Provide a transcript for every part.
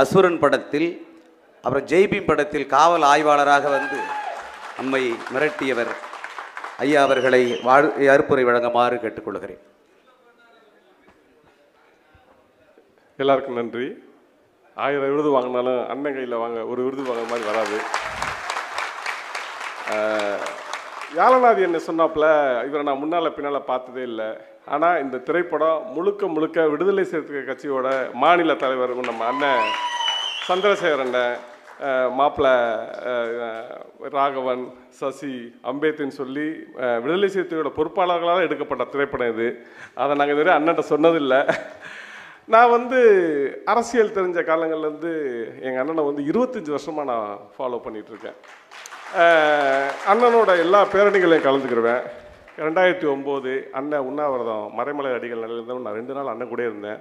அசுரன் படத்தில், அப்புறம் ஜெய்பீம் படத்தில் காவல் ஆய்வாளராக வந்து நம்மை மிரட்டியவர் ஐயா அவர்களை அறுப்புரை வழங்குமாறு கேட்டுக்கொள்கிறேன். எல்லாருக்கும் நன்றி. 1000 விருது வாங்கினாலும் அண்ணன் கையில் ஒரு விருது வாங்குற மாதிரி வராது. யாழநாதி என்ன சொன்னாப்புல, இவரை நான் முன்னால் பின்னால் பார்த்ததே இல்லை. ஆனால் இந்த திரைப்படம் முழுக்க முழுக்க விடுதலை சிறுத்தைகள் கட்சியோட மாநில தலைவர் நம்ம அண்ணன் சந்திரசேகர் அண்ணன், மாப்பிள்ளை ராகவன், சசி, அம்பேத்கர்னு சொல்லி விடுதலை சிறுத்தையோட பொறுப்பாளர்களால் எடுக்கப்பட்ட திரைப்படம் இது. அதை நாங்கள் இதுவரை அண்ணன்ட்ட சொன்னதில்லை. நான் வந்து அரசியல் தெரிஞ்ச காலங்கள்லேருந்து எங்கள் அண்ணனை வந்து 25 வருஷமாக நான் ஃபாலோ பண்ணிகிட்ருக்கேன். அண்ணனோட எல்லா பேரணிகளையும் கலந்துக்கிடுவேன். 2009 அண்ணன் உண்ணாவிரதம் மறைமலை அடிகள் நிலையில் நான் 2 நாள் அண்ணன் கூட இருந்தேன்.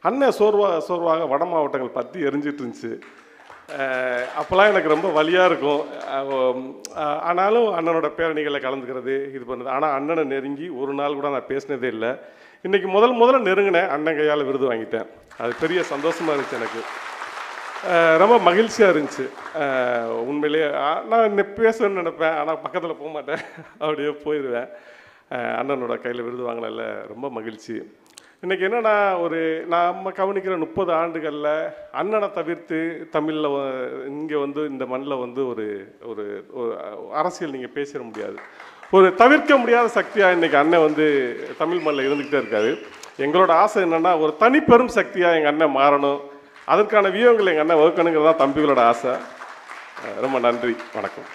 அண்ணன் சோர்வாக வட மாவட்டங்கள் பற்றி எரிஞ்சிட்டு இருந்துச்சு. அப்போல்லாம் எனக்கு ரொம்ப வலியாக இருக்கும். ஆனாலும் அண்ணனோட பேரணிகளை கலந்துக்கிறது இது பண்ணுறது. ஆனால் அண்ணனை நெருங்கி ஒரு நாள் கூட நான் பேசினதே இல்லை. இன்றைக்கி முதல்ல நெருங்கினேன், அண்ணன் கையால் விருது வாங்கிட்டேன். அது பெரிய சந்தோஷமாக இருந்துச்சு, எனக்கு ரொம்ப மகிழ்ச்சியாக இருந்துச்சு. உண்மையிலேயே நான் பேசணும்னு நினைப்பேன், ஆனால் பக்கத்தில் போக மாட்டேன், அப்படியே போயிடுவேன். அண்ணனோட கையில் விருது வாங்கினதில் ரொம்ப மகிழ்ச்சி. இன்றைக்கி என்னென்னா, நம்ம கவனிக்கிற 30 ஆண்டுகளில் அண்ணனை தவிர்த்து தமிழில் இங்கே வந்து இந்த மண்ணில் வந்து ஒரு அரசியல் நீங்கள் பேசிட முடியாது. ஒரு தவிர்க்க முடியாத சக்தியாக இன்றைக்கி அண்ணன் வந்து தமிழ் மண்ணில் இருந்துக்கிட்டே இருக்காரு. எங்களோட ஆசை என்னென்னா, ஒரு தனிப்பெரும் சக்தியாக எங்கள் அண்ணன் மாறணும், அதற்கான வியூகங்களை எங்கள் அண்ணன் வகுக்கணுங்கிறது தான் தம்பிகளோட ஆசை. ரொம்ப நன்றி, வணக்கம்.